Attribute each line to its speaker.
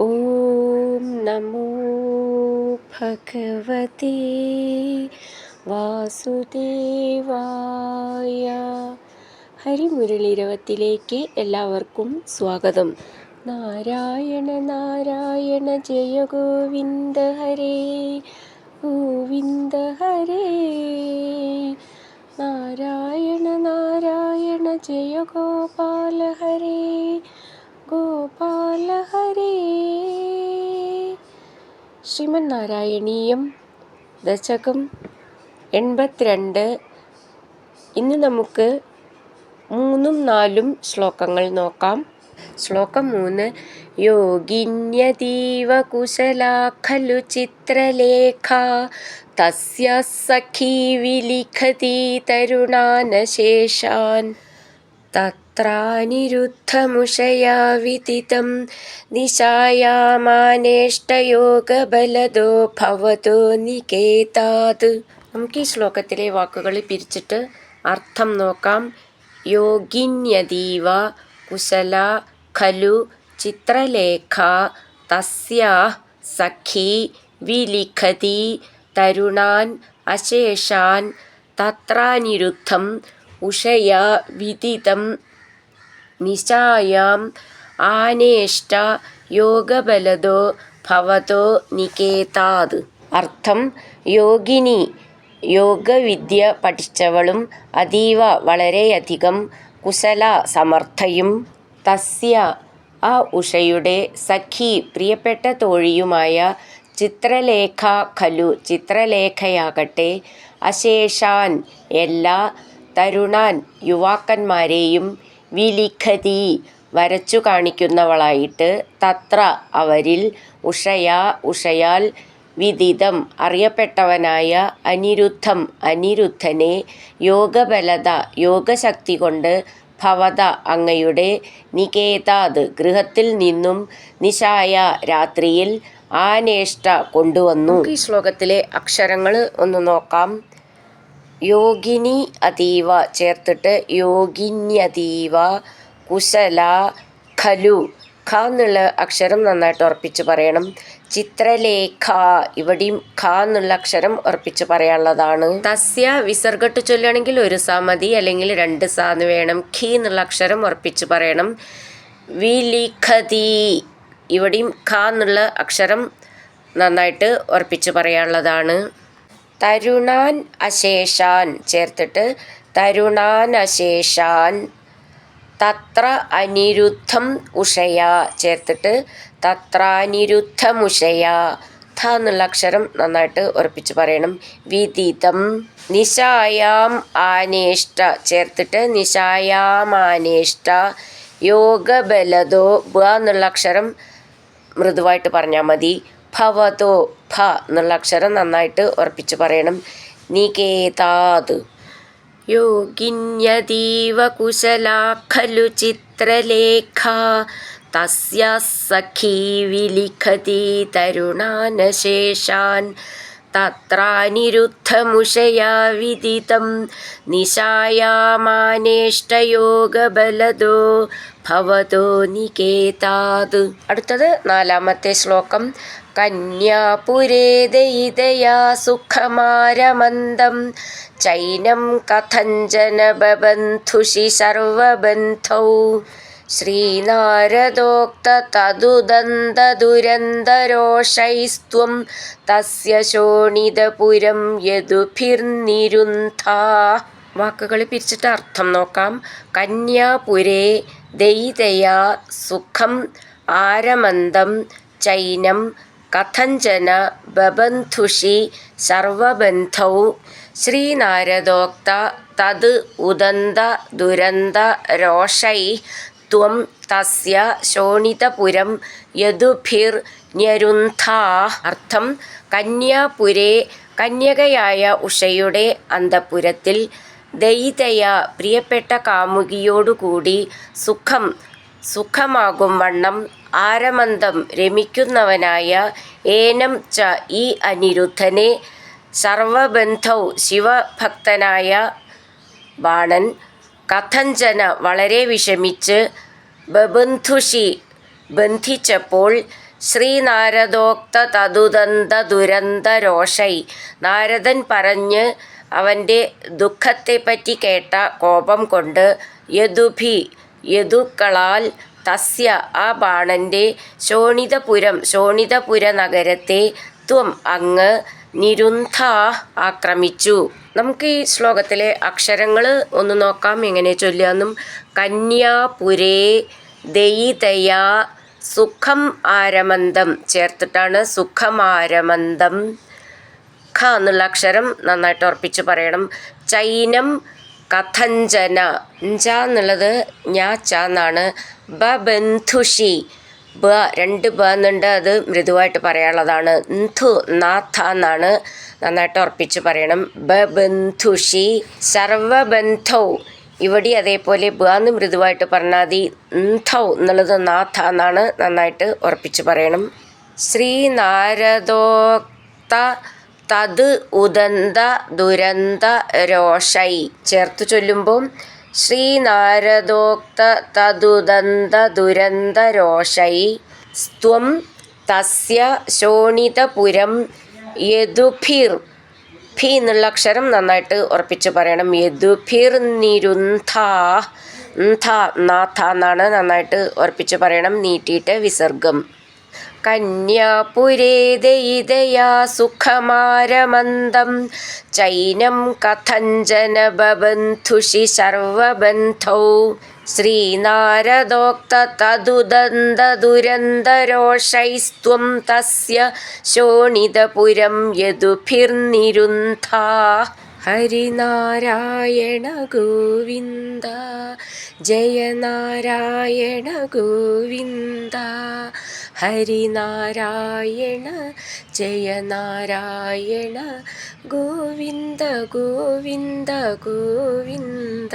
Speaker 1: ഓം നമോ ഭഗവതേ വാസുദേവായ. ഹരിമുരളീരവത്തിലേക്ക് എല്ലാവർക്കും സ്വാഗതം. നാരായണ നാരായണ ജയ ഗോവിന്ദ ഹരേ ഗോവിന്ദ ഹരേ. നാരായണ നാരായണ ജയ ഗോപാല ഹരേ ഗോപാല ഹരേ. ശ്രീമന്നാരായണീയം ദശകം 82. ഇന്ന് നമുക്ക് 3ഉം 4ഉം ശ്ലോകങ്ങൾ നോക്കാം. ശ്ലോകം 3. യോഗിന്യതീവ കുശലാ ഖലു ചിത്രലേഖാ തസ്യ സഖീ വിലിഖതി തരുണാനശേഷാൻ തത്രാനിരുദ്ധമുഷയാ വിദിതം നിശായാമാനേഷ്ടയോഗബലദോ ഭവതോ നികേതാത്. നമുക്ക് ഈ ശ്ലോകത്തിലെ വാക്കുകൾ പിരിച്ചിട്ട് അർത്ഥം നോക്കാം. യോഗിന്യതീവ കുശല ഖലു ചിത്രലേഖ തസ്യാ സഖീ വിലിഖതി തരുണാൻ അശേഷാൻ തത്രാനിരുദ്ധം ഉഷയാ വിദിതം നിശായാം ആനേഷ്ട യോഗബലദോ ഭവതോ നികേതാത്. അർത്ഥം: യോഗിനി, യോഗവിദ്യ പഠിച്ചവളും അതീവ വളരെയധികം കുശല സമർത്ഥയും തസ്യ ആ ഉഷയുടെ സഖി പ്രിയപ്പെട്ട തോഴിയുമായ ചിത്രലേഖ ഖലു ചിത്രലേഖയാകട്ടെ അശേഷാൻ എല്ലാ തരുണാൻ യുവാക്കന്മാരെയും വിലിഖതി വരച്ചു കാണിക്കുന്നവളായിട്ട് തത്ര അവരിൽ ഉഷയാൽ വിദിതം അറിയപ്പെട്ടവനായ അനിരുദ്ധം അനിരുദ്ധനെ യോഗബലത യോഗശക്തി കൊണ്ട് ഭവത അങ്ങയുടെ നികേതാത് ഗൃഹത്തിൽ നിന്നും നിശായ രാത്രിയിൽ ആനേഷ്ട കൊണ്ടുവന്നു. ഈ ശ്ലോകത്തിലെ അക്ഷരങ്ങൾ ഒന്ന് നോക്കാം. യോഗിനി അതീവ ചേർത്തിട്ട് യോഗിന്യതീവ കുശല ഖലു ഖ എന്നുള്ള അക്ഷരം നന്നായിട്ട് ഉറപ്പിച്ച് പറയണം. ചിത്രലേഖ ഇവിടെയും ഖ എന്നുള്ള അക്ഷരം ഉറപ്പിച്ച് പറയാനുള്ളതാണ്. തസ്യ വിസർഗട്ട് ചൊല്ലുകയാണെങ്കിൽ ഒരു സ മതി, അല്ലെങ്കിൽ 2 സ എന്ന് വേണം. ഖി എന്നുള്ള അക്ഷരം ഉറപ്പിച്ച് പറയണം. വിലിഖതി ഇവിടെയും ഖ എന്നുള്ള അക്ഷരം നന്നായിട്ട് ഉറപ്പിച്ച് പറയാനുള്ളതാണ്. തരുണാൻ അശേഷാൻ ചേർത്തിട്ട് തരുണാൻ അശേഷാൻ. തത്ര അനിരുദ്ധം ഉഷയാ ചേർത്തിട്ട് തത്രാനിരുദ്ധമുഷയാ. ഥ എന്നുള്ള അക്ഷരം നന്നായിട്ട് ഉറപ്പിച്ച് പറയണം. വിദിതം. നിശായാം ആനേഷ്ട ചേർത്തിട്ട് നിശായാമാനേഷ്ട. യോഗബലദോ ബ എന്നുള്ള അക്ഷരം മൃദുവായിട്ട് പറഞ്ഞാൽ മതി. ഭവതോ ഭ എന്നുള്ള അക്ഷരം നന്നായിട്ട് ഉറപ്പിച്ച് പറയണം. നികേതാത്. യോഗിന്യതീവ കുശലാ ഖലു ചിത്രലേഖാ തസ്യ സഖീ വിലിഖതി തരുണാനശേഷാൻ തത്രാനിരുദ്ധമുഷയാ വിദിതം നിശായാമാനേഷ്ടയോഗബലദോ ഭവതോ നികേതാത്. അടുത്തത് 4ാമത്തെ ശ്ലോകം. കന്യാപുരേ ദയിതയാ സുഖമാരമന്ദം ചൈനം കഥഞ്ജന ബബന്ധുഷി സർവബന്ധൗ ശ്രീനാരദോക്ത തദുദന്തദുരന്തരോഷൈസ്ത്വം തസ്യ ശോണിതപുരം യദുഭിർനിരുന്ധാ. വാക്കുകൾ പിരിച്ചിട്ട് അർത്ഥം നോക്കാം. കന്യാപുരേ ദയിതയാ സുഖം ആരമന്ദം ചൈനം കഥഞ്ജന ബബന്ധുഷി സർവബന്ധൗ ശ്രീനാരദോക്ത തത് ഉദന്ത ദുരന്ത രോഷൈ ത്വം തസ്യ ശോണിതപുരം യദുഭിർ ന്യരുന്ധാ. അർത്ഥം: കന്യാപുരേ കന്യകയായ ഉഷയുടെ അന്തഃപുരത്തിൽ ദയിതയ പ്രിയപ്പെട്ട കാമുകിയോടുകൂടി സുഖമാകും വണ്ണം ആരമന്ദം രമിക്കുന്നവനായ ഏനം ച ഈ അനിരുദ്ധനെ സർവബന്ധൗ ശിവഭക്തനായ ബാണൻ കഥഞ്ജന വളരെ വിഷമിച്ച് ബബന്ധുഷി ബന്ധിച്ചപ്പോൾ ശ്രീനാരദോക്ത തതുദന്ത ദുരന്തരോഷൈ. നാരദൻ പറഞ്ഞ് അവൻ്റെ ദുഃഖത്തെപ്പറ്റി കേട്ട കോപം കൊണ്ട് യദുഭി യദുക്കളാൽ തസ്യ ആ ബാണൻ്റെ ശോണിതപുര നഗരത്തെ ത്വം അങ്ങ് നിരുന്ധ ആക്രമിച്ചു. നമുക്ക് ഈ ശ്ലോകത്തിലെ അക്ഷരങ്ങൾ ഒന്ന് നോക്കാം എങ്ങനെ ചൊല്ലുകയെന്നും. കന്യാപുരേ ദയിതയാ സുഖം ആരമന്തം ചേർത്തിട്ടാണ് സുഖം ആരമന്തം. ഖ എന്നുള്ള അക്ഷരം നന്നായിട്ട് ഉറപ്പിച്ച് പറയണം. ചൈനം കഥഞ്ചന ഞ്ച എന്നുള്ളത് ഞാ ച എന്നാണ്. ബന്ധുഷി ബ 2 ബ എന്നുണ്ട്, അത് മൃദുവായിട്ട് പറയാനുള്ളതാണ്. ന്ധു നാഥ എന്നാണ്, നന്നായിട്ട് ഉറപ്പിച്ച് പറയണം. ബന്ധുഷി സർവബന്ധൗ ഇവിടെ അതേപോലെ ബ എന്ന് മൃദുവായിട്ട് പറഞ്ഞാൽ മതി. ന്ധൗ എന്നുള്ളത് നാഥ എന്നാണ്, നന്നായിട്ട് ഉറപ്പിച്ച് പറയണം. ശ്രീനാരദോക്ത തത് ഉദന്ത ദുരന്ത രോഷൈ ചേർത്ത് ചൊല്ലുമ്പോൾ ശ്രീനാരദോക്ത തദുദന്ത ദുരന്ത രോഷൈ സ്ത്വം തസ്യ ശോണിതപുരം യദുഭിർ ഭി എന്നുള്ള അക്ഷരം നന്നായിട്ട് ഉറപ്പിച്ച് പറയണം. യദുഭിർ നിരുന്ധ നാഥ എന്നാണ്, നന്നായിട്ട് ഉറപ്പിച്ച് പറയണം, നീട്ടിയിട്ട് വിസർഗം. കന്യാപുരേ ദയിതയാ സുഖമാരമന്തം ചൈനം കഥഞ്ചന ബന്ധുഷി സർവബന്ധൗ ശ്രീനാരദോക്ത തദുദന്ത ദുരന്തരോഷൈസ്ത്വം തസ്യ ശോണിതപുരം യദുഭിർനിരുന്ധ. ഹരിനാരായണ ഗോവിന്ദ ജയ നാരായണ ഗോവിന്ദ. ഹരിനാരായണ ജയ നാരായണ ഗോവിന്ദ ഗോവിന്ദ ഗോവിന്ദ.